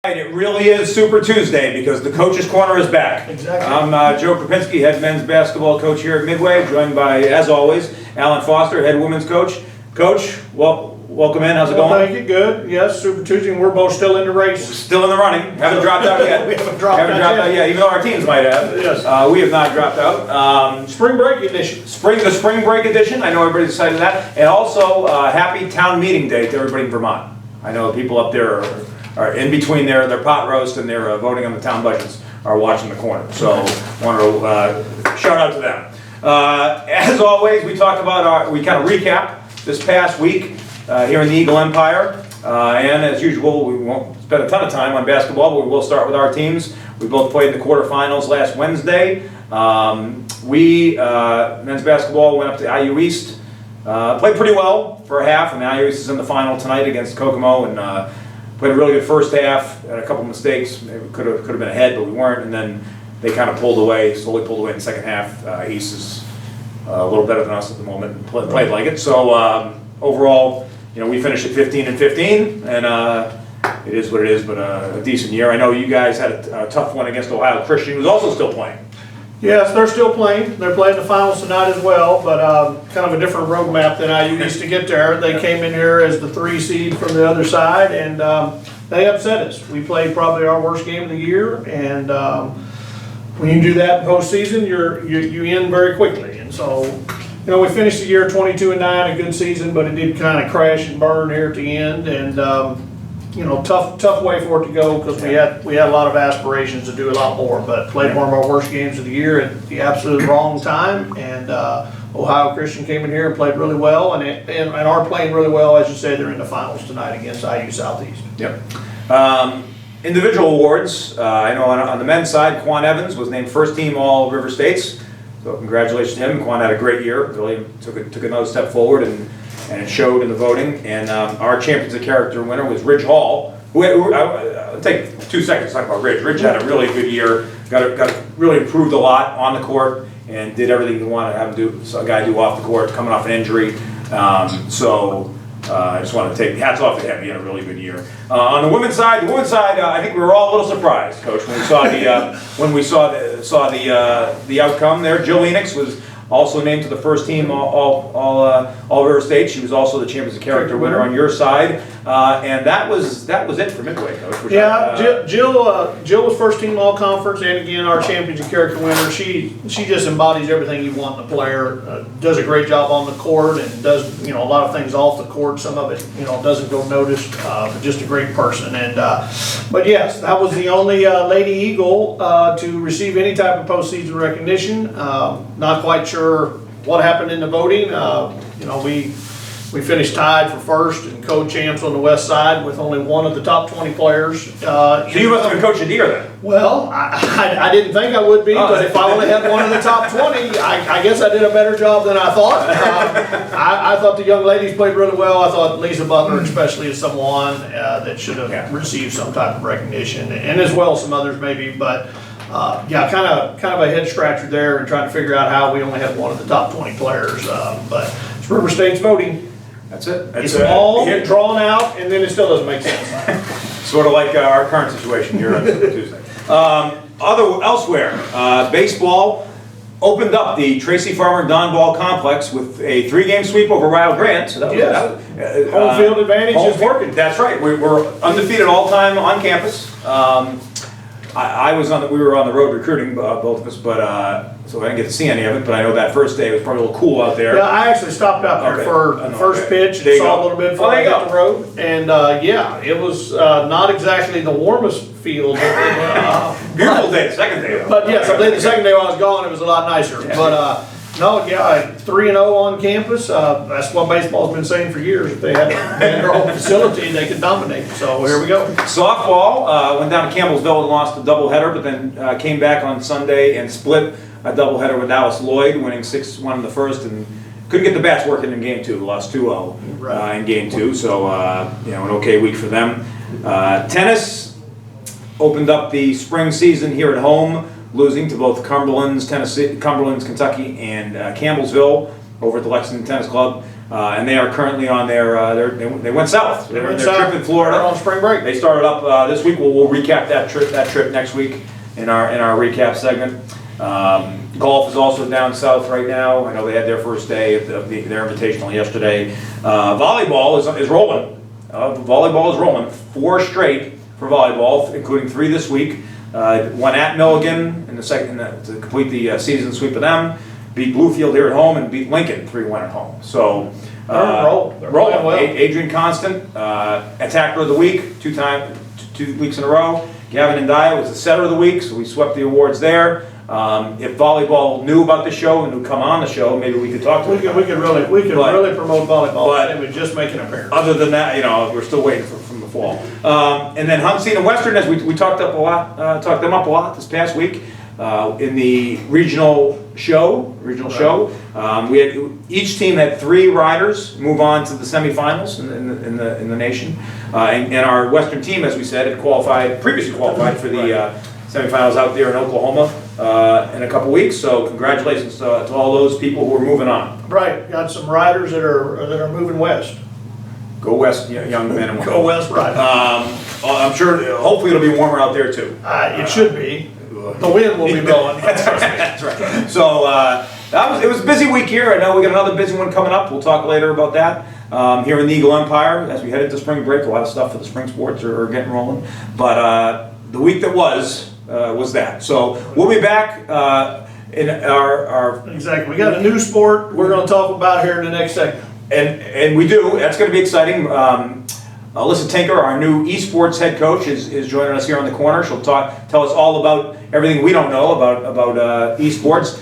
It really is Super Tuesday because the Coach's Corner is back. Exactly. I'm Joe Kropinski, head men's basketball coach here at Midway, joined by, as always, Alan Foster, head women's coach. Coach, welcome in. How's it going? Thank you. Good. Yes, Super Tuesday, and we're both still in the race. Still in the running. Haven't dropped out yet. We haven't dropped out yet, even though our teams might have. Yes. We have not dropped out. Spring break edition. The spring break edition. I know everybody's excited for that. And also, happy town meeting day to everybody in Vermont. I know people up there are in between their pot roast and their voting on the town budgets are watching the corner. So want to shout out to them. As always, we talked about we kind of recap this past week here in the Eagle Empire. And as usual, we won't spend a ton of time on basketball, but we will start with our teams. We both played in the quarterfinals last Wednesday. Men's basketball went up to IU East. Played pretty well for a half, and IU East is in the final tonight against Kokomo, and played a really good first half. Had a couple mistakes. Maybe could have been ahead, but we weren't. And then they kind of slowly pulled away in the second half. East is a little better than us at the moment, and played like it. So overall, we finished at 15-15, and it is what it is. But a decent year. I know you guys had a tough one against Ohio Christian, who's also still playing. Yes, they're still playing. They're playing the finals tonight as well, but kind of a different roadmap than IU used to get there. They came in here as the 3 seed from the other side, and they upset us. We played probably our worst game of the year, and when you do that in postseason, you end very quickly. And so, we finished the year 22-9, a good season, but it did kind of crash and burn here at the end, and tough way for it to go because we had a lot of aspirations to do a lot more, but played one of our worst games of the year at the absolute wrong time. And Ohio Christian came in here and played really well, and are playing really well. As you said, they're in the finals tonight against IU Southeast. Yep. Individual awards. I know on the men's side, Quan Evans was named first team All River States. So congratulations to him. Quan had a great year. Really took another step forward, and it showed in the voting. And our Champions of Character winner was Ridge Hall, who I'll take 2 seconds to talk about Ridge. Ridge had a really good year, got really improved a lot on the court, and did everything you want to have him do. So a guy do off the court, coming off an injury. I just want to take hats off to him. He had a really good year. On the women's side, I think we were all a little surprised, Coach, when we saw the outcome there. Jill Enix was also named to the first team All River State. She was also the Champions of Character winner on your side, and that was it for Midway, Coach. Jill was first team All Conference, and again our Champions of Character winner. She just embodies everything you want in a player. Does a great job on the court, and does a lot of things off the court. Some of it doesn't go noticed, but just a great person. And but yes, that was the only Lady Eagle to receive any type of postseason recognition. Not quite sure what happened in the voting. We finished tied for first and co-champs on the west side with only one of the top 20 players. So you must have been coaching deer then? Well, I didn't think I would be, but if I only had one of the top 20, I guess I did a better job than I thought. I thought the young ladies played really well. I thought Lisa Butler especially is someone that should have received some type of recognition, and as well some others maybe, but kind of a head scratcher there, and trying to figure out how we only had one of the top 20 players. But it's River State's voting. That's it. It's all drawn out, and then it still doesn't make sense. Sort of like our current situation here on Super Tuesday. Elsewhere, baseball opened up the Tracy Farmer Don Ball Complex with a 3-game sweep over Ryle Grant. So that was home field advantage is working. That's right. We're undefeated all time on campus. We were on the road recruiting, both of us, but so I didn't get to see any of it. But I know that first day it was probably a little cool out there. Yeah, I actually stopped out there for the first pitch and saw a little bit before I got the road, and it was not exactly the warmest field. Beautiful day, the second day. But yes, I believe the second day while I was gone, it was a lot nicer. Yeah. But 3-0 on campus. That's what baseball's been saying for years. If they had their own facility, they could dominate. So here we go. Softball went down to Campbellsville and lost a doubleheader, but then came back on Sunday and split a doubleheader with Alice Lloyd, winning 6-1 in the first, and couldn't get the bats working in Game 2. Lost 2-0 in Game 2. So an okay week for them. Tennis opened up the spring season here at home, losing to both Cumberland's, Kentucky, and Campbellsville. over at the Lexington Tennis Club, and they are currently on they went south. They're in their trip in Florida. They're on spring break. They started up this week. We'll recap that trip next week in our recap segment. Golf is also down south right now. I know they had their first day of their invitational yesterday. Volleyball is rolling. Volleyball is rolling. 4 straight for volleyball, including 3 this week. One at Milligan in the second to complete the season sweep of them. Beat Bluefield here at home and beat Lincoln 3-1 at home. So They're rolling well. Adrian Constant, attacker of the week, 2 weeks in a row. Gavin Ndaya was the setter of the week, so we swept the awards there. If volleyball knew about the show and would come on the show, maybe we could talk to them. We could really promote volleyball. They would just make an appearance. Other than that, we're still waiting from the fall. And then Huntsville and Western, as we talked them up a lot this past week in the regional show. We had each team had 3 riders move on to the semifinals in the nation, and our Western team, as we said, had previously qualified for the semifinals out there in Oklahoma in a couple weeks. So congratulations to all those people who are moving on. Right, got some riders that are moving west. Go west, young men and women. Go west, right. I'm sure. Hopefully, it'll be warmer out there too. It should be. The wind will be blowing. That's right. So it was a busy week here. I know we got another busy one coming up. We'll talk later about that here in the Eagle Empire as we head into spring break. A lot of stuff for the spring sports are getting rolling. But the week that was that. So we'll be back in our Exactly. We got a new sport we're going to talk about here in the next segment. And we do. That's going to be exciting. Alyssa Tinker, our new eSports head coach, is joining us here on the corner. She'll tell us all about everything we don't know about eSports.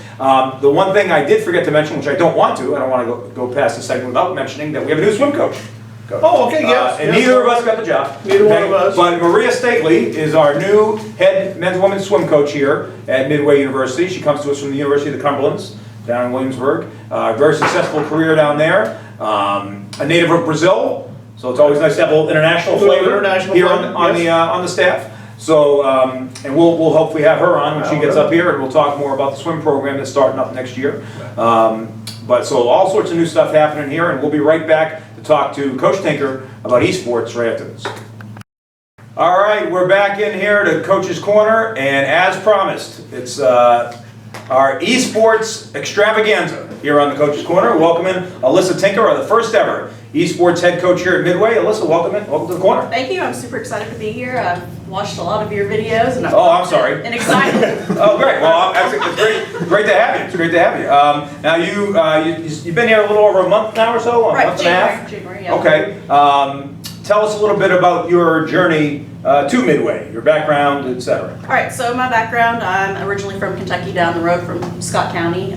The one thing I did forget to mention, which I don't want to go past the segment without mentioning, that we have a new swim coach. Oh, okay, yes. And neither of us got the job. Neither one of us. But Maria Stately is our new head men's and women's swim coach here at Midway University. She comes to us from the University of the Cumberlands down in Williamsburg. Very successful career down there. A native of Brazil. So it's always nice to have a little international flavor here on the staff. So and we'll hopefully have her on when she gets up here, and we'll talk more about the swim program that's starting up next year. But so all sorts of new stuff happening here, and we'll be right back to talk to Coach Tinker about eSports right after this. All right, we're back in here to Coach's Corner, and as promised, it's our eSports extravaganza here on the Coach's Corner. Welcoming Alyssa Tinker, the first ever eSports head coach here at Midway. Alyssa, welcome to the corner. Thank you. I'm super excited to be here. I've watched a lot of your videos, and I'm sorry. And excited. Oh, great. Well, it's great to have you. It's great to have you. Now you've been here a little over a month now or so, right, month and a half. January, yeah. Okay. Tell us a little bit about your journey to Midway, your background, etc. All right. So my background: I'm originally from Kentucky, down the road from Scott County.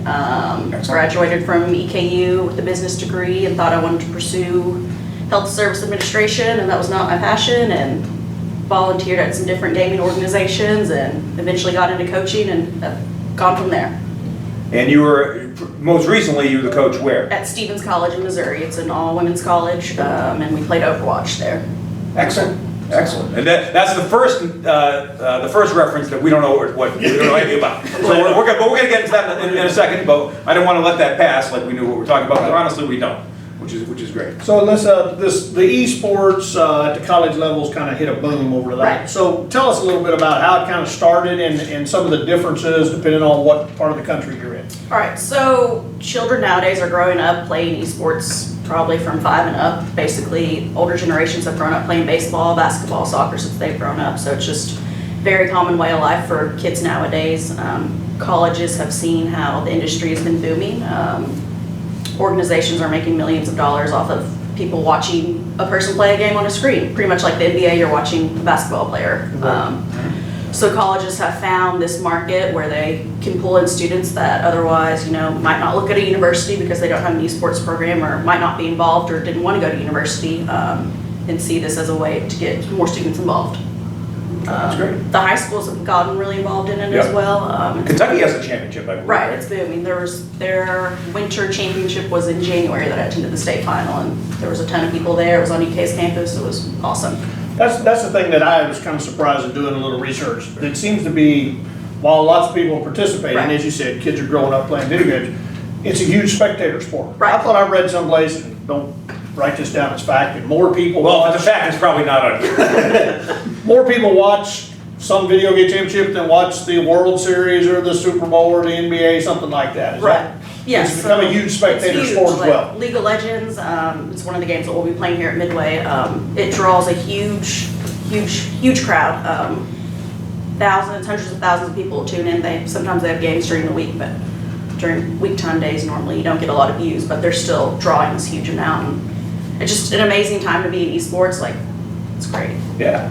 Graduated from EKU with a business degree, and thought I wanted to pursue health service administration, and that was not my passion. And volunteered at some different gaming organizations, and eventually got into coaching, and have gone from there. And most recently you were the coach where? At Stevens College in Missouri. It's an all-women's college, and we played Overwatch there. Excellent. And that's the first reference that we don't know what we don't know anything about. So we're gonna get into that in a second, but I didn't want to let that pass like we knew what we're talking about. But honestly, we don't, which is great. So the eSports at the college levels kind of hit a boom over that. Right. So tell us a little bit about how it kind of started and some of the differences depending on what part of the country you're in. All right, so children nowadays are growing up playing esports probably from 5 and up. Basically, older generations have grown up playing baseball, basketball, soccer since they've grown up. So it's just very common way of life for kids nowadays. Colleges have seen how the industry has been booming. Organizations are making millions of dollars off of people watching a person play a game on a screen. Pretty much like the NBA, you're watching a basketball player. So colleges have found this market where they can pull in students that otherwise, might not look at a university because they don't have an esports program, or might not be involved or didn't want to go to university, and see this as a way to get more students involved. That's great. The high schools have gotten really involved in it as well. Kentucky has a championship, I believe. Right, it's booming. Their winter championship was in January that I attended the state final, and there was a ton of people there. It was on UK's campus. It was awesome. That's the thing that I was kind of surprised at doing a little research. It seems to be, while lots of people are participating, Right. as you said, kids are growing up playing video games, It's a huge spectator sport. Right. I thought I read someplace, and don't write this down as fact, and more people Well, if watch, it's a fact, it's probably not on. more people watch some video game championship than watch the World Series or the Super Bowl or the NBA, something like that. Is Right. that- Yes. It's become a huge spectator It's huge, sport as like well. League of Legends, it's one of the games that we'll be playing here at Midway. It draws a huge crowd. Thousands, hundreds of thousands of people tune in. Sometimes they have games during the week, but during week time days, normally you don't get a lot of views, but they're still drawing this huge amount. And it's just an amazing time to be in esports. Like, it's great. Yeah.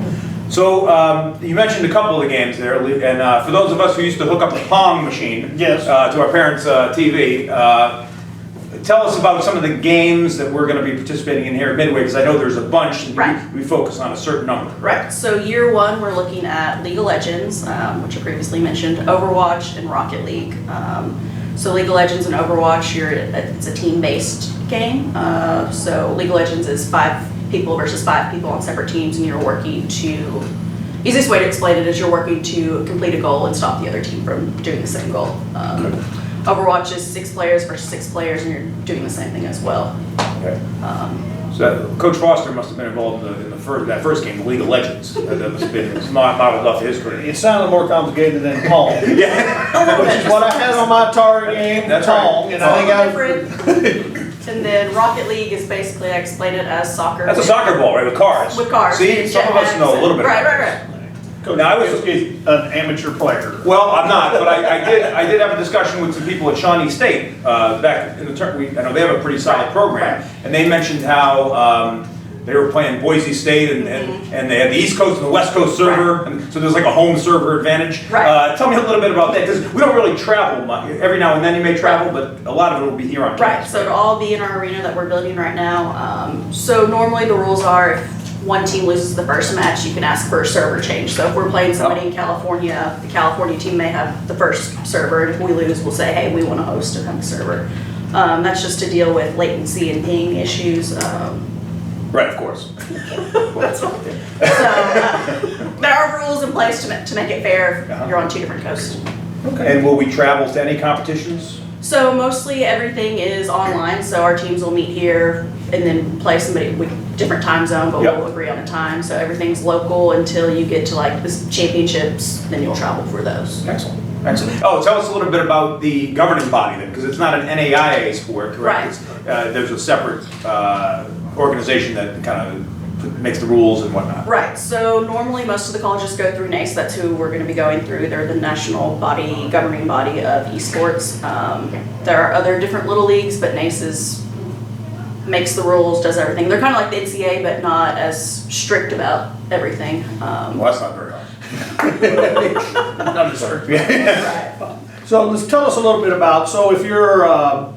So you mentioned a couple of the games there, and for those of us who used to hook up the Pong machine Yes. to our parents' TV, tell us about some of the games that we're going to be participating in here at Midway, because I know there's a bunch, and Right. we focus on a certain number. Right, so year one, we're looking at League of Legends, which I previously mentioned, Overwatch, and Rocket League. So League of Legends and Overwatch, it's a team-based game. So League of Legends is 5 people versus 5 people on separate teams, and you're working to, easiest way to explain it is you're working to complete a goal and stop the other team from doing the same goal. Overwatch is 6 players versus 6 players, and you're doing the same thing as well. Okay. So Coach Foster must have been involved in that first game, the League of Legends. That must have been modeled off his career. It sounded more complicated than Pong, Yeah. which is what I had on my target game, That's Pong, right. and I think I. Different. And then Rocket League is basically, I explain it as soccer. That's a soccer ball, right, with cars? With cars. See, some of us know a little bit Right, about right, this. right. Coach Now, I was- is an amateur player. Well, I'm not, but I did have a discussion with some people at Shawnee State back in the I know they have a pretty solid program, and they mentioned how they were playing Boise State, and they had the East Coast and the West Coast server, and so there's like a home server advantage. Right. Tell me a little bit about that, because we don't really travel much. Every now and then you may travel, but a lot of it will be here on Right, campus. so it'll all be in our arena that we're building right now. So normally the rules are if one team loses the first match, you can ask for a server change. So if we're playing somebody in California, the California team may have the first server, and if we lose, we'll say, hey, we want to host another server. That's just to deal with latency and ping issues. Right, of course. So there are rules in place to make it fair if you're on 2 different coasts. And will we travel to any competitions? So mostly everything is online, so our teams will meet here and then play somebody with different time zone, but Yep. we'll agree on a time. So everything's local until you get to like the championships, then you'll travel for those. Excellent, excellent. Oh, tell us a little bit about the governing body then, because it's not an NAIA sport, correct? Right. It's, there's a separate organization that kind of makes the rules and whatnot. Right, so normally most of the colleges go through NACE, that's who we're gonna be going through. They're the national body, governing body of esports. There are other different little leagues, but NACE makes the rules, does everything. They're kind of like the NCAA, but not as strict about everything. Well, that's not very hard. Not as strict. Right. So let's tell us a little bit about, so if you're a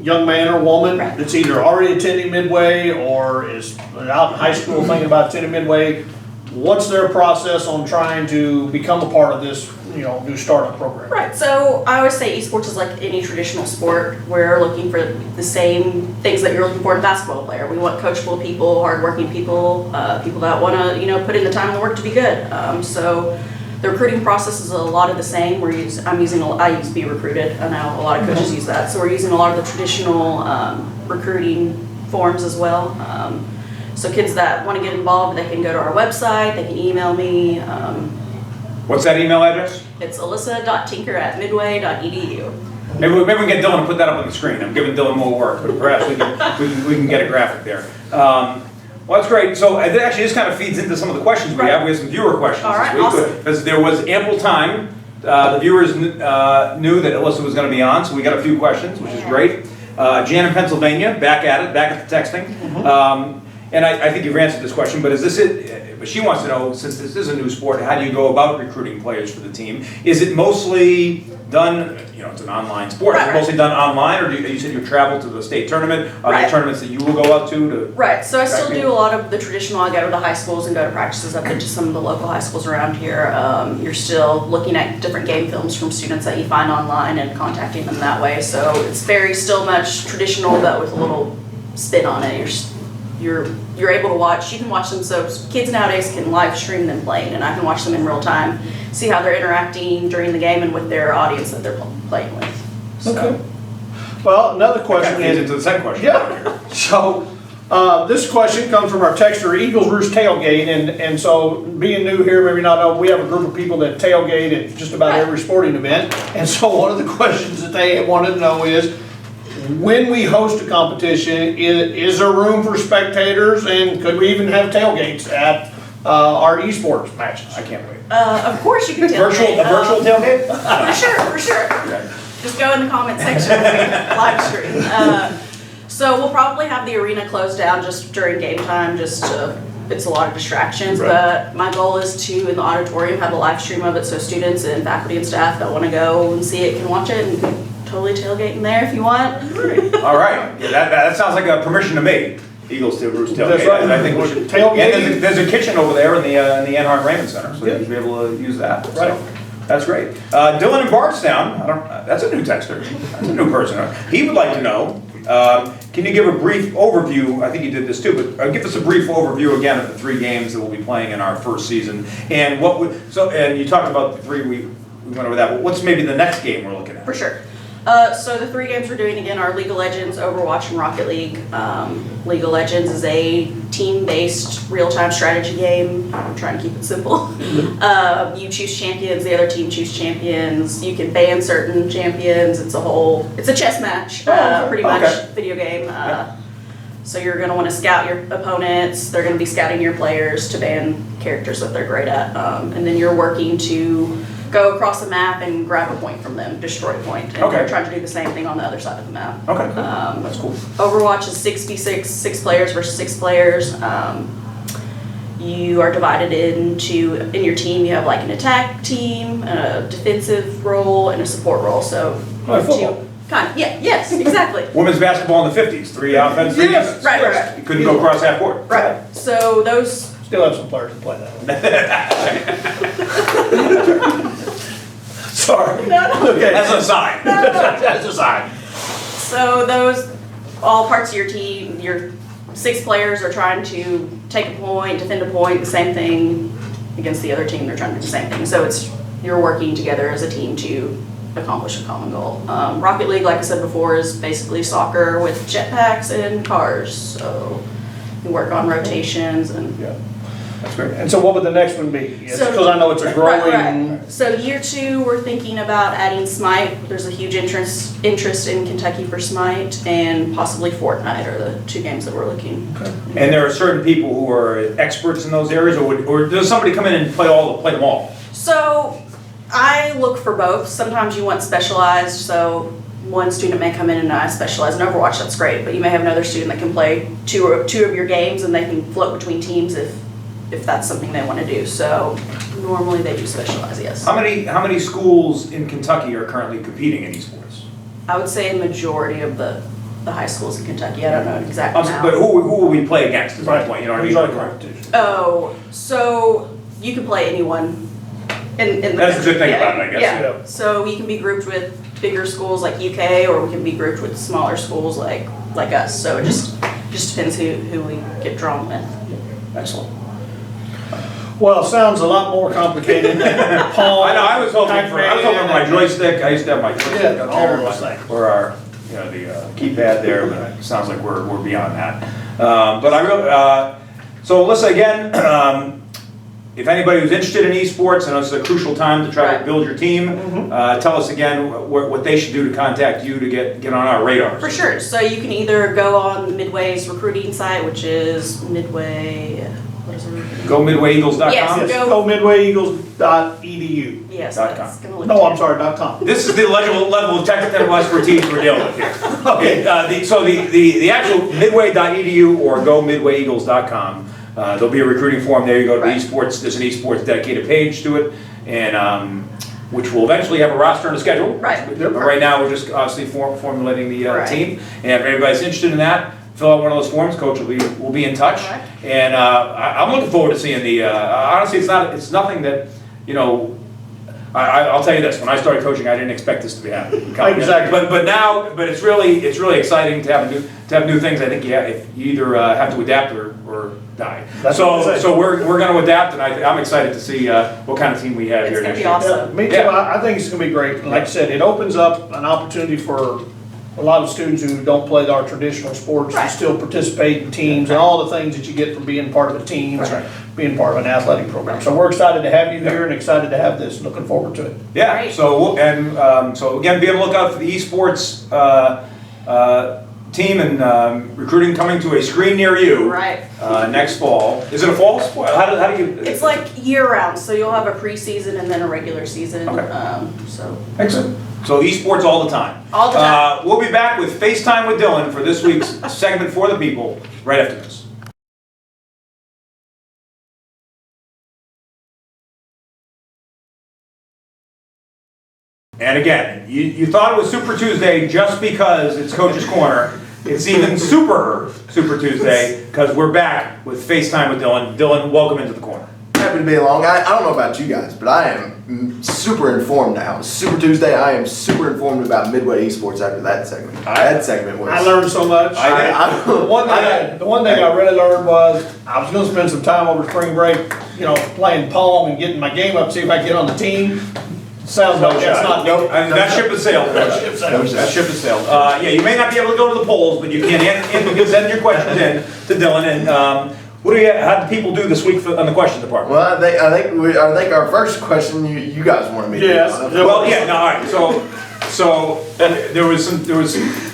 young man or woman Right. that's either already attending Midway or is out in high school thinking about attending Midway, what's their process on trying to become a part of this, new startup program? Right, so I always say esports is like any traditional sport. We're looking for the same things that you're looking for in a basketball player. We want coachable people, hardworking people, people that want to, put in the time and work to be good. So the recruiting process is a lot of the same. I use Be Recruited. I know a lot of coaches use that. So we're using a lot of the traditional recruiting forms as well. So kids that want to get involved, they can go to our website, they can email me. What's that email address? It's alyssa.tinker@midway.edu. Maybe we can get Dylan to put that up on the screen. I'm giving Dylan more work, but perhaps we can get a graphic there. Well, that's great. So it actually this kind of feeds into some of the questions we have. We have some viewer questions All right, this week. awesome. Because there was ample time. The viewers knew that Alyssa was going to be on, so we got a few questions, which is great. Jan in Pennsylvania, back at the texting. And I think you've answered this question, but is this it? But she wants to know, since this is a new sport, how do you go about recruiting players for the team? Is it mostly done, it's an online sport, is it Right. mostly done online, or you said you travel to the state tournament? Are there Right. tournaments that you will go out to? Right, so I still Exactly. do a lot of the traditional. I go to the high schools and go to practices. I've been to some of the local high schools around here. You're still looking at different game films from students that you find online and contacting them that way. So it's very still much traditional, but with a little spin on it. You're able to watch. You can watch them. So kids nowadays can live stream them playing, and I can watch them in real time, see how they're interacting during the game and with their audience that they're playing with. So. Okay. Well, another That question kind of feeds is, into the second question. yeah, so, this question comes from our texter, Eagles Roost Tailgate, and so being new here, maybe not know, we have a group of people that tailgate at just about every sporting event. And so one of the questions that they wanted to know is, when we host a competition, is there room for spectators, and could we even have tailgates at our esports matches? I can't wait. Of course you can tailgate. A virtual tailgate? For sure. Just go in the comment section and live stream. So we'll probably have the arena closed down just during game time, it's a lot of distractions, Right. but my goal is to, in the auditorium, have a live stream of it so students and faculty and staff that want to go and see it can watch it and totally tailgate in there if you want. All right, yeah, that sounds like a permission to me. Eagles to Roost tailgate. That's right. I think we should Tailgate. And there's a kitchen over there in the Enhart Raymond Center, so Yeah. you'll be able to use that. Right. So, that's great. Dylan in Bardstown, that's a new texter. That's a new person. He would like to know, can you give a brief overview? I think you did this too, but give us a brief overview again of the 3 games that we'll be playing in our first season, and and you talked about the 3. We went over that. But what's maybe the next game we're looking at? For sure. So the 3 games we're doing again are League of Legends, Overwatch, and Rocket League. League of Legends is a team-based real-time strategy game. I'm trying to keep it simple. You choose champions, the other team choose champions. You can ban certain champions. It's a chess match, pretty much, video game. So you're going to want to scout your opponents. They're going to be scouting your players to ban characters that they're great at. And then you're working to go across the map and grab a point from them, destroy a point. And they're trying to do the same thing on the other side of the map. Okay, cool. That's cool. Overwatch is 6v6, 6 players versus 6 players. You are divided in your team, you have like an attack team, a defensive role, and a support role. So Like football. yes, exactly. Women's basketball in the 50s, 3 offense, 3 Yes, defense. right. You couldn't go across half court. Right. So those. Still have some players that play that. Sorry. Okay. That's a sign. That's a sign. So those, all parts of your team, your 6 players are trying to take a point, defend a point, the same thing against the other team, they're trying to do the same thing. So you're working together as a team to accomplish a common goal. Rocket League, like I said before, is basically soccer with jetpacks and cars. So you work on rotations and. Yeah. That's great. And so what would the next one be? Because I know it's a Right, growing. right. So year 2, we're thinking about adding Smite. There's a huge interest in Kentucky for Smite, and possibly Fortnite are the 2 games that we're looking. And there are certain people who are experts in those areas, or does somebody come in and play them all? So I look for both. Sometimes you want specialized, so one student may come in and I specialize in Overwatch, that's great, but you may have another student that can play two of your games and they can float between teams if that's something they want to do. So normally they do specialize, yes. How many schools in Kentucky are currently competing in esports? I would say a majority of the high schools in Kentucky. I don't know exactly now. But who will we play against is my point, you know what I Who's mean? our competition? Oh, so you can play anyone in the That's the good thing yeah, about it, I guess. Yeah. Yeah. So we can be grouped with bigger schools like UK, or we can be grouped with smaller schools like us. So it just depends who we get drawn with. Excellent. Well, it sounds a lot more complicated than Paul. I know, I was hoping for my joystick, I used to have my joystick Yeah, up all there, of those things. or our, the keypad there, but it sounds like we're beyond that. But I really, so Alyssa, again, if anybody who's interested in esports, and it's a crucial time to try to Right. build your team, tell us again what they should do to contact you to get on our radar. For sure. So you can either go on Midway's recruiting site, which is Midway. What is it? Go midwayeagles.com. Yes, Yes, go- go midwayeagles.edu. Yes, .com. that's gonna look. No, I'm sorry, .com. This is the level of technical expertise we're dealing with here. Okay. So the actual midway.edu or go midwayeagles.com, there'll be a recruiting form there. You go to Right. esports, there's an esports dedicated page to it, and which will eventually have a roster and a schedule. Right. But right now, we're just obviously formulating the Right. team. And if anybody's interested in that, fill out one of those forms. Coach will be in touch. Right. And I'm looking forward to seeing the. Honestly, it's nothing that I'll tell you this: when I started coaching, I didn't expect this to be happening. Exactly. But now, it's really exciting to have new things. I think if you either have to adapt or die. That's what I'm saying. So we're going to adapt, and I'm excited to see what kind of team we have It's here gonna next be year. awesome. Me too, Yeah. I think it's gonna be great. Like I said, it opens up an opportunity for a lot of students who don't play our traditional sports Right. and still participate in teams and all the things that you get from being part of a team, That's right. being part of an athletic program. So we're excited to have you here and excited to have this, looking forward to it. Yeah, Great. so, so again, be on the lookout for the eSports team and recruiting coming to a screen near you. Right. Next fall. Is it a fall sport? How do you? It's like year-round, so you'll have a preseason and then a regular season. Okay. So Excellent. So eSports all the time. All the time. We'll be back with FaceTime with Dylan for this week's segment for the people right after this. And again, you thought it was Super Tuesday just because it's Coach's Corner. It's even Super Tuesday because we're back with FaceTime with Dylan. Dylan, welcome into the corner. Happy to be along. I don't know about you guys, but I am super informed now. Super Tuesday, I am super informed about Midway eSports after that segment. That segment was... I learned so much. The one thing I really learned was I was going to spend some time over spring break, playing Pong and getting my game up, see if I can get on the team. Sounds like that's not. Nope. That ship has sailed. That ship sailed. That ship has sailed. Yeah, you may not be able to go to the polls, but you can send your questions in to Dylan. And how did people do this week on the question department? Well, I think our first question you guys wanted me to do. Yes. Well, yeah, no, all right. So there was.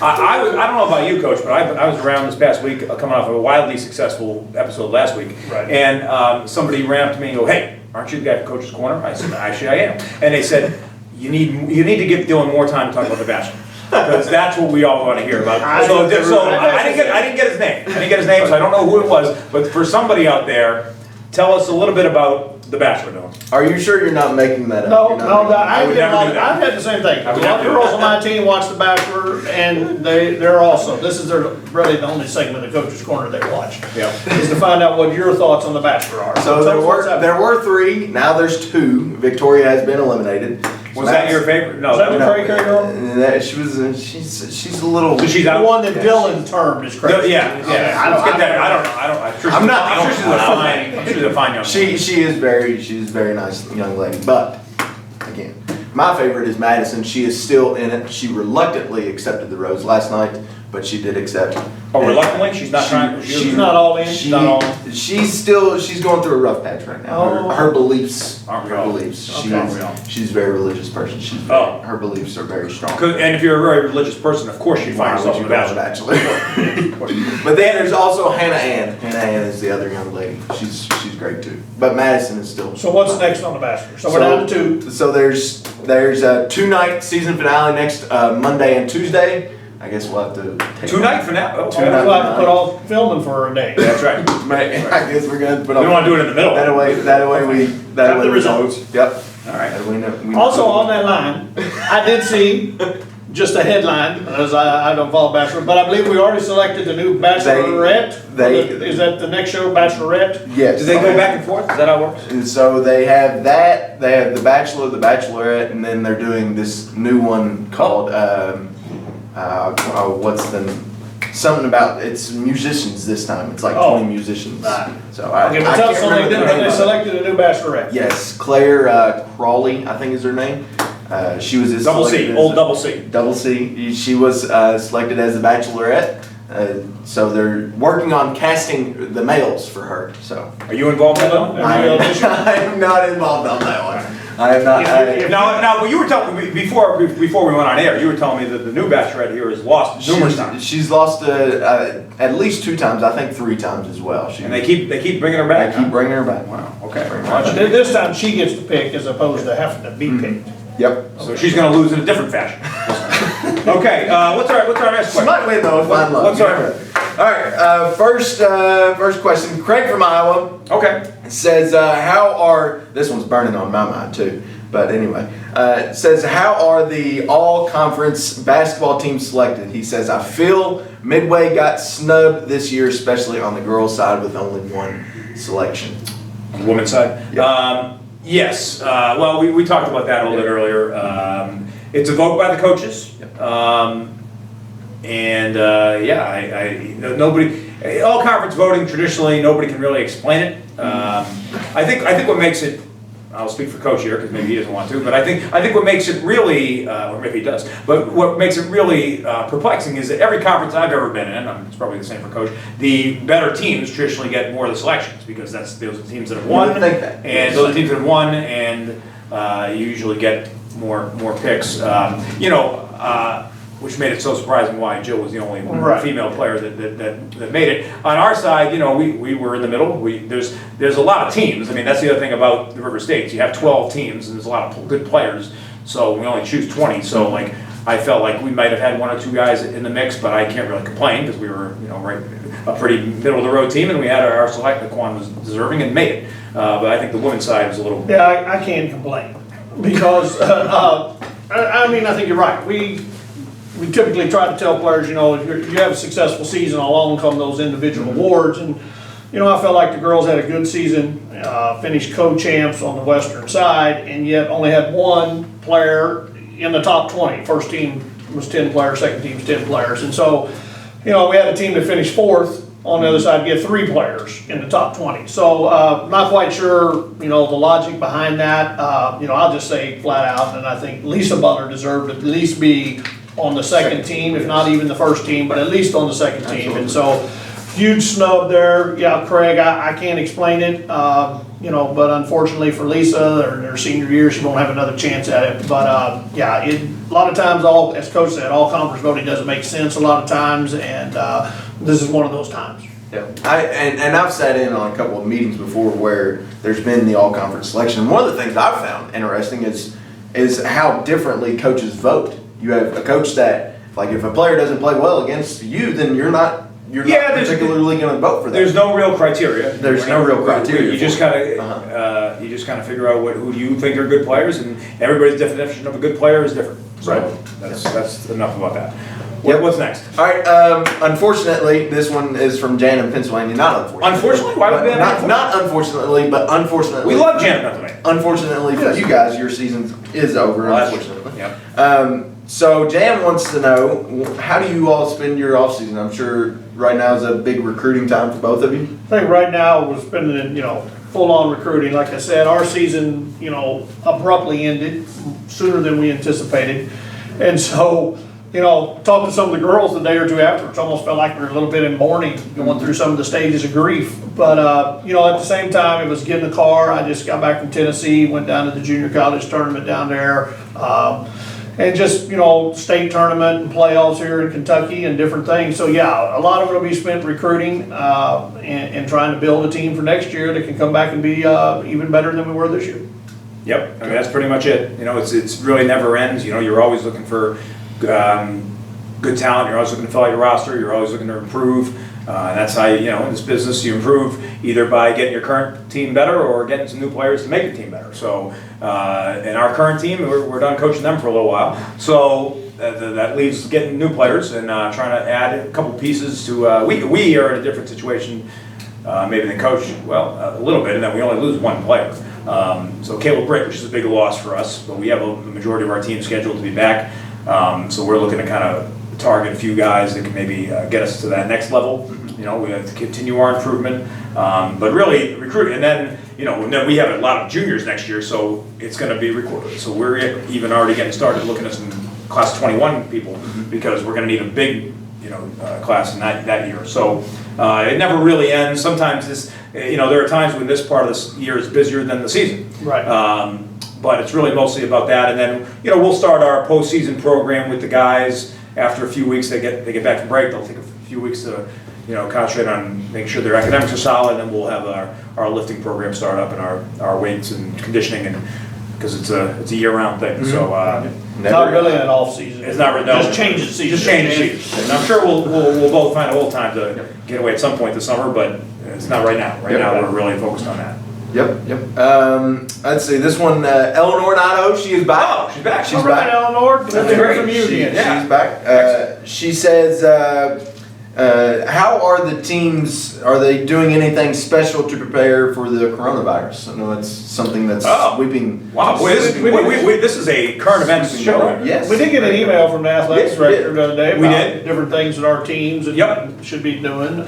I don't know about you, Coach, but I was around this past week, coming off of a wildly successful episode last week, Right. and somebody ran up to me and go, "Hey, aren't you the guy from Coach's Corner?" I said, "Actually, I am." And they said, "You need to give Dylan more time to talk about The Bachelor." Because that's what we all want to hear about. I didn't get his name. So I don't know who it was. But for somebody out there, tell us a little bit about The Bachelor, Dylan. Are you sure you're not making that up? No, You're not making I would get never like, do that. I've had the same thing. I A would lot of never do girls that. on my team watch The Bachelor, and they're also, this is really the only segment of Coach's Corner they watch, Yeah. is to find out what your thoughts on The Bachelor are. So tell us what's happening. there were 3, now there's 2. Victoria has been eliminated. Was that your favorite? No. Was that the cray cray girl? She's a little... So she's The out. one that Dylan termed as crazy. Yeah. Let's get that. I don't know. I'm sure she's a fine young woman. She's a very nice young lady, but again, my favorite is Madison. She is still in it. She reluctantly accepted the rose last night, but she did accept. Oh, reluctantly? She's not trying. She's not all in. She's going through a rough patch right now. Oh. Her beliefs. Aren't we Her all? beliefs. Okay. Aren't we all? She's a very religious person. Oh. Her beliefs are very strong. And if you're a very religious person, of course you'd find yourself in The Bachelor. But then there's also Hannah Ann. Hannah Ann is the other young lady. She's great too. But Madison is still. So what's next on The Bachelor? So we're down to 2. So there's a 2-night season finale next Monday and Tuesday. I guess we'll have to take 2 nights for now. Oh, We'll have to put off filming for a day. That's right. I guess we're gonna put We don't want to do it in the middle. That way we Have the we results. know. Yep. All right. That way we know. Also on that line, I did see just a headline, as I don't follow Bachelor, but I believe we already selected the new Bachelorette. Is that the next show, Bachelorette? Yes. Do they go back and forth? Is that how it works? And so they have that. They have the Bachelor, the Bachelorette, and then they're doing this new one called something about it's musicians this time. It's like 20 musicians. Right. So I Okay, but tell can't us something, remember the then name they of it. selected a new Bachelorette. Yes, Claire Crawley, I think is her name. She was Double C, selected old as- double C. Double C. She was selected as the Bachelorette. So they're working on casting the males for her. So Are you involved in that? I am not involved on that one. I am not. Now, you were telling me before we went on air. You were telling me that the new Bachelorette here has lost numerous times, She's lost at least 2 times. I think 3 times as well. and they keep bringing her back. They keep bringing her back. Wow. Okay. Pretty But much. this time she gets to pick as opposed to having to be picked. Yep. So she's going to lose in a different fashion. Okay. What's our next She question? might win though if I'm lucky. What's our All right. First question. Craig from Iowa Okay. says, this one's burning on my mind too. But anyway, says, how are the all-conference basketball teams selected? He says, I feel Midway got snubbed this year, especially on the girls' side with only 1 selection. On the women's side? Yeah. Yes. Well, we talked about that a little bit earlier. It's a vote by the coaches. Nobody, all conference voting traditionally, nobody can really explain it. I think what makes it I'll speak for Coach here because maybe he doesn't want to, but I think what makes it really, or maybe he does, but what makes it really perplexing is that every conference I've ever been in, it's probably the same for Coach, the better teams traditionally get more of the selections because those are the teams that have won, and those are the teams that have won, and you usually get more picks. Which made it so surprising why Jill was the only female player that made it. On our side, we were in the middle. There's a lot of teams. I mean, that's the other thing about the River States. You have 12 teams, and there's a lot of good players. So we only choose 20. So I felt like we might have had 1 or 2 guys in the mix, but I can't really complain because we were, right, a pretty middle of the road team, and we had our select. Quan was deserving and made it. But I think the women's side was a little. Yeah, I can't complain because I think you're right. We typically try to tell players, if you have a successful season, along come those individual awards. And, I felt like the girls had a good season, finished co-champs on the western side, and yet only had 1 player in the top 20. First team was 10 players, second team was 10 players. And so, we had a team that finished 4th. On the other side, get 3 players in the top 20. So, not quite sure, the logic behind that. I'll just say flat out, and I think Lisa Butler deserved to at least be on the second team, if not even the first team, but at least on the second team. And so, huge snub there. Yeah, Craig, I can't explain it, but unfortunately for Lisa, her senior year, she won't have another chance at it. But a lot of times, as Coach said, all conference voting doesn't make sense a lot of times, and this is one of those times. Yeah, I've sat in on a couple of meetings before where there's been the all-conference selection. One of the things I've found interesting is how differently coaches vote. You have a coach that, if a player doesn't play well against you, then you're not particularly going to vote for them. There's no real criteria. There's no real criteria. You just kind of figure out who you think are good players, and everybody's definition of a good player is different. So that's enough about that. What's next? All right. Unfortunately, this one is from Janum, Pennsylvania. Not unfortunately. Unfortunately? Why would we have not unfortunately, but unfortunately. We love Janum, Pennsylvania. Unfortunately for you guys, your season is over. Unfortunately. Yep. So Jan wants to know, how do you all spend your off season? I'm sure right now is a big recruiting time for both of you. I think right now we're spending it, full-on recruiting. Like I said, our season, abruptly ended sooner than we anticipated. And so, talking to some of the girls the day or two after, it almost felt like we were a little bit in mourning, going through some of the stages of grief. But, at the same time, it was getting the car. I just got back from Tennessee, went down to the junior college tournament down there. And just, state tournament and playoffs here in Kentucky and different things. So, yeah, a lot of it will be spent recruiting and trying to build a team for next year that can come back and be even better than we were this year. Yep, that's pretty much it. It's really never ends. You're always looking for good talent. You're always looking to fill out your roster. You're always looking to improve. And that's how in this business you improve either by getting your current team better or getting some new players to make your team better. So in our current team, we're done coaching them for a little while. So that leaves getting new players and trying to add a couple pieces to. We are in a different situation maybe than coach. Well, a little bit, and then we only lose 1 player. So Caleb Britt, which is a big loss for us, but we have the majority of our team scheduled to be back. So we're looking to kind of target a few guys that can maybe get us to that next level. We have to continue our improvement, but really recruiting. And then, then we have a lot of juniors next year, so it's going to be recorded. So we're even already getting started looking at some class 21 people because we're going to need a big, class in that year. So it never really ends. Sometimes there are times when this part of this year is busier than the season. Right. But it's really mostly about that. And then, we'll start our postseason program with the guys after a few weeks. They get back from break. They'll take a few weeks to, concentrate on making sure their academics are solid. And then we'll have our lifting program start up and our weights and conditioning, and because it's a year-round thing. So not really an off season. It's not really. Just change the season. Just change the season. And I'm sure we'll both find a little time to get away at some point this summer, but it's not right now. Right now we're really focused on that. Yep. Let's see, this one, Eleanor in Idaho, she is back. Oh, she's back. All right, Eleanor. Good to hear from you again. She's back. She says, how are the teams, are they doing anything special to prepare for the coronavirus? I know it's something that's sweeping. Wow, boy, this is a current events show. Yes. We did get an email from the athletics director the other day We about did. different things that our teams should be doing.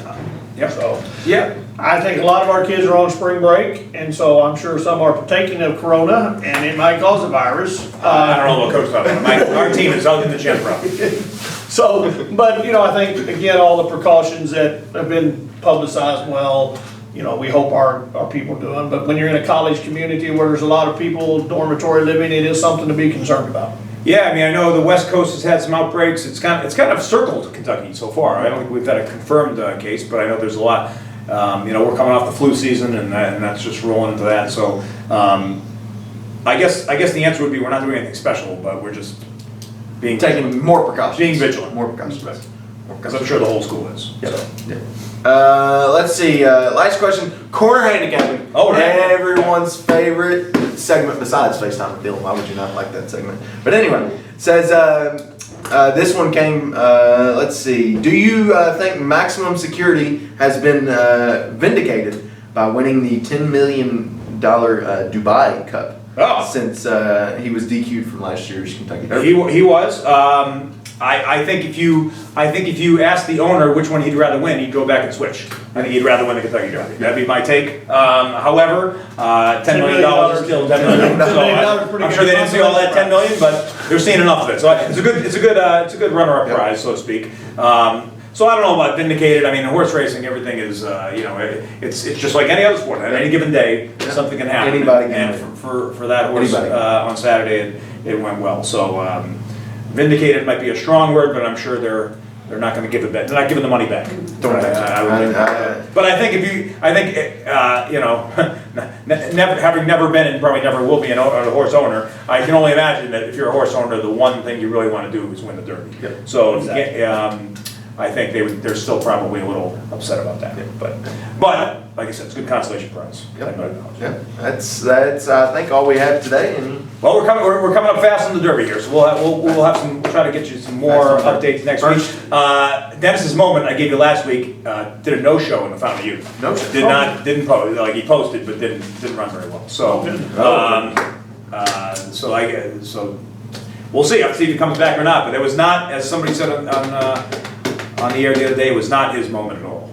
Yep. So Yeah. I think a lot of our kids are on spring break, and so I'm sure some are partaking of corona, and it might cause a virus. I don't know what Coach talking about. Our team is out in the gym, probably. So, but, you know, I think, again, all the precautions that have been publicized well, you know, we hope our people are doing. But when you're in a college community where there's a lot of people dormitory living, it is something to be concerned about. Yeah, I mean, I know the West Coast has had some outbreaks. It's kind of circled Kentucky so far. I don't think we've had a confirmed case, but I know there's a lot. You know, we're coming off the flu season, and that's just rolling into that. So, I guess the answer would be we're not doing anything special, but we're just Taking more precautions. being vigilant. More precautions. Because I'm sure the whole school is. Yep. So. Yep. Let's see. Last question. Corner handicapping. Oh, right. Everyone's favorite segment besides FaceTime with Dylan. Why would you not like that segment? But anyway, it says this one came. Let's see. Do you think Maximum Security has been vindicated by winning the $10 million Dubai Cup? Oh. Since he was DQ'd from last year's Kentucky Derby. He was. I think if you ask the owner which one he'd rather win, he'd go back and switch. I think he'd rather win the Kentucky Derby. That'd be my take. However, $10 million is still $10 million. So I'm sure they didn't see all that $10 million, but they're seeing enough of it. So it's a good runner-up prize, so to speak. So I don't know about vindicated. I mean, horse racing, everything is, you know, it's just like any other sport. At any given day, something can happen. Anybody can and win. for that horse Anybody. on Saturday, it went well. So vindicated might be a strong word, but I'm sure they're not going to give it back. They're not giving the money back. I would think. But I think you know, having never been and probably never will be a horse owner, I can only imagine that if you're a horse owner, the one thing you really want to do is win the Derby. Yep. So Exactly. I think they're still probably a little upset about that. But like I said, it's a good consolation prize. Yep. Yeah, that's I think all we have today. And Well, we're coming up fast on the Derby here, so we'll try to get you some more updates next week. Dennis's moment I gave you last week did a no-show in the Fountain of Youth. No-show. Didn't post, like he posted, but didn't run very well. So so we'll see. I'll see if he comes back or not. But it was not, as somebody said on the air the other day, it was not his moment at all.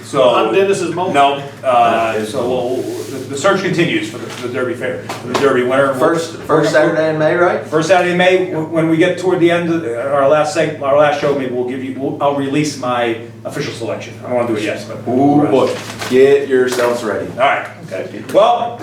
So Not Dennis's moment. No. So the search continues for the Derby fair, for the Derby winner. first Saturday in May, right? First Saturday in May. When we get toward the end of our last show, maybe I'll release my official selection. I don't want to do it yet. But Ooh boy, get yourselves ready. all right. Okay. Well,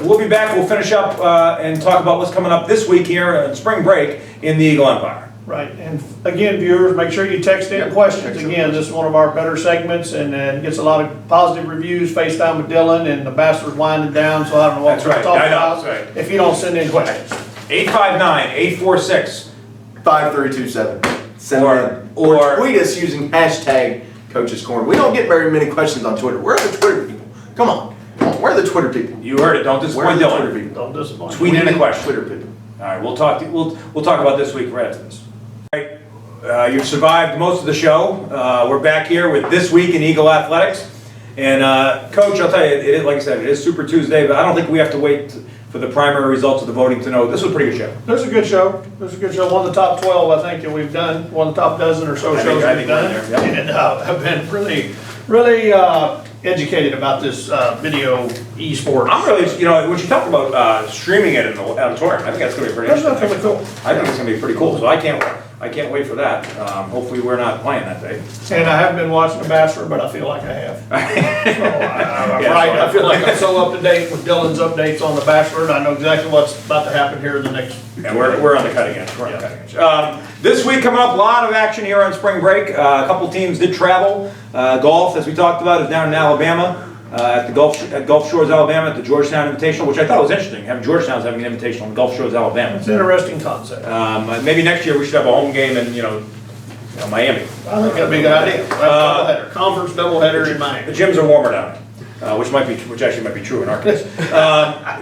we'll be back. We'll finish up and talk about what's coming up this week here on spring break in the Eagle Empire. Right, and again, viewers, make sure you text in questions. Again, this is one of our better segments, and gets a lot of positive reviews. FaceTime with Dylan, and the Bachelor's winding down, so I don't know what That's we're right. talking I know, about. that's right. If you don't send in questions. 859-846. 5327. Send Or- them in. or- Tweet us using hashtag Coach's Corner. We don't get very many questions on Twitter. Where are the Twitter people? Come on. Where are the Twitter people? You heard it. Don't Where are disappoint the Twitter Dylan. people? Don't disappoint. Tweet in a question. Twitter people. All right, we'll talk about this week right after this. All right, you've survived most of the show. We're back here with This Week in Eagle Athletics. And Coach, I'll tell you, it is, like I said, it is Super Tuesday, but I don't think we have to wait for the primary results of the voting to know. This was a pretty good show. There's a good show. There's a good show. One of the top 12, I think, that we've done. One of the top dozen or so I shows think we've we're done. in there, yep. And I've been really educated about this video eSports. I'm really, when you talk about streaming it in the auditorium, I think that's going to be pretty That's interesting. really cool. I think it's going to be pretty cool, so I can't wait for that. Hopefully we're not playing that day. And I haven't been watching The Bachelor, but I feel like I have. So I'm Yeah, right. so I feel like I'm so up to date with Dylan's updates on The Bachelor, and I know exactly what's about to happen here in the next. And we're on the cutting edge. We're on the cutting edge. This week coming up, a lot of action here on spring break. A couple teams did travel. Golf, as we talked about, is down in Alabama. At Gulf Shores, Alabama, at the Georgetown Invitational, which I thought was interesting. Georgetown's having an invitational in Gulf Shores, Alabama. It's an interesting concept. Maybe next year we should have a home game in Miami. I think that'd be a good idea. Doubleheader, conference doubleheader in Miami. The gyms are warmer down there, which actually might be true in our case.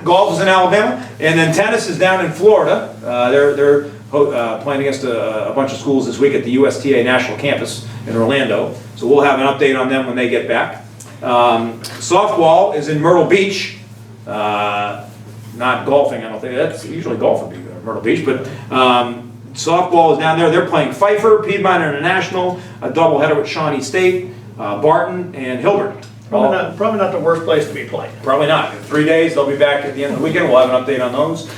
Golf is in Alabama, and then tennis is down in Florida. They're playing against a bunch of schools this week at the USTA National Campus in Orlando. So we'll have an update on them when they get back. Softball is in Myrtle Beach. Not golfing, I don't think. That's usually golf would be Myrtle Beach, but softball is down there. They're playing Pfeiffer, Piedmont International, a doubleheader with Shawnee State. Barton, and Hilbert. Probably not the worst place to be playing. Probably not. In 3 days, they'll be back at the end of the weekend. We'll have an update on those.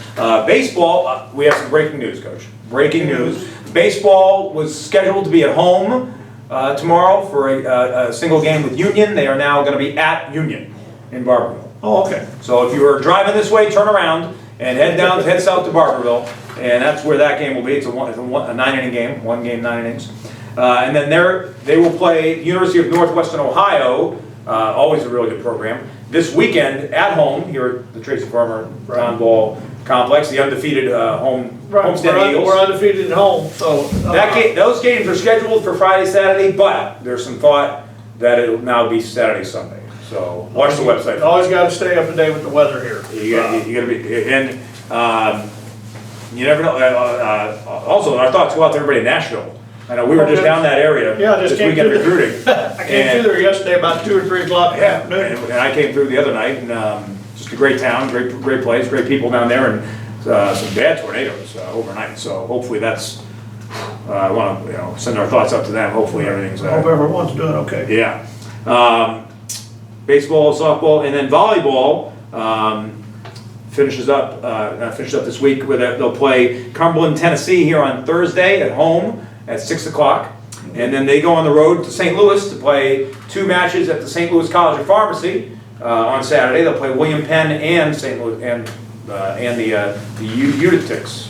Baseball, we have some breaking news, Coach. Breaking news. Baseball was scheduled to be at home tomorrow for a single game with Union. They are now going to be at Union in Barberville. Oh, okay. So if you are driving this way, turn around and head south to Barberville, and that's where that game will be. It's a 9-inning game, 1 game, 9 innings. And then they will play University of Northwestern Ohio, always a really good program, this weekend at home here at the Tracy Farmer Town Ball Complex, the undefeated Homestead Eagles. We're undefeated at home, so. Those games are scheduled for Friday, Saturday, but there's some thought that it'll now be Saturday, Sunday. So watch the website. Always got to stay up to date with the weather here. You got to be, and you never know. Also, our thoughts go out to everybody in Nashville. I know we were just down that area this weekend recruiting. I came through there yesterday about 2 or 3 o'clock in the afternoon. And I came through the other night, and just a great town, great place, great people down there, and some bad tornadoes overnight. So hopefully that's. I want to send our thoughts up to them. Hopefully everything's. I hope everyone's doing okay. Yeah. Baseball, softball, and then volleyball finishes up this week. They'll play Cumberland, Tennessee here on Thursday at home at 6 o'clock, and then they go on the road to St. Louis to play 2 matches at the St. Louis College of Pharmacy on Saturday. They'll play William Penn and St. Louis and the Utectics.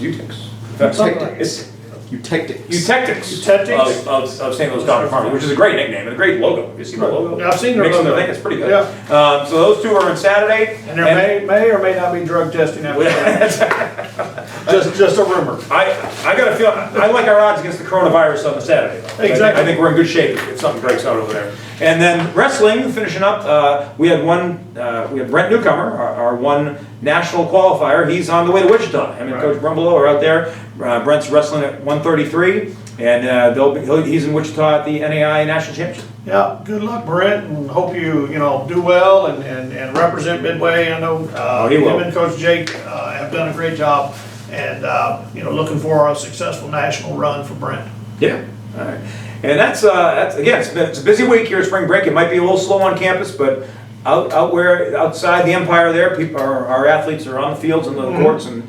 Eutectics of St. Louis College of Pharmacy, which is a great nickname and a great logo. You see the logo? Yeah, I've seen their logo. Thing. It's pretty good. Yeah. So those 2 are on Saturday. And there may or may not be drug testing after that. just a rumor. I got to feel, I like our odds against the coronavirus on the Saturday. Exactly. I think we're in good shape if something breaks out over there. And then wrestling, finishing up, we had Brent Newcomer, our one national qualifier. He's on the way to Wichita. Him and Coach Brumbelow are out there. Brent's wrestling at 133, and he's in Wichita at the NAI National Championship. Yeah, good luck, Brent, and hope you do well and represent Midway. I know him and Coach Jake have done a great job, and looking for a successful national run for Brent. Yeah, all right. And that's again, it's a busy week here at spring break. It might be a little slow on campus, but outside the Empire there, our athletes are on the fields and the courts and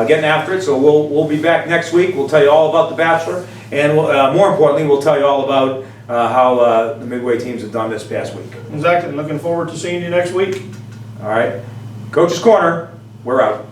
getting after it. So we'll be back next week. We'll tell you all about the Bachelor, and more importantly, we'll tell you all about how the Midway teams have done this past week. Exactly. Looking forward to seeing you next week. All right, Coach's Corner. We're out.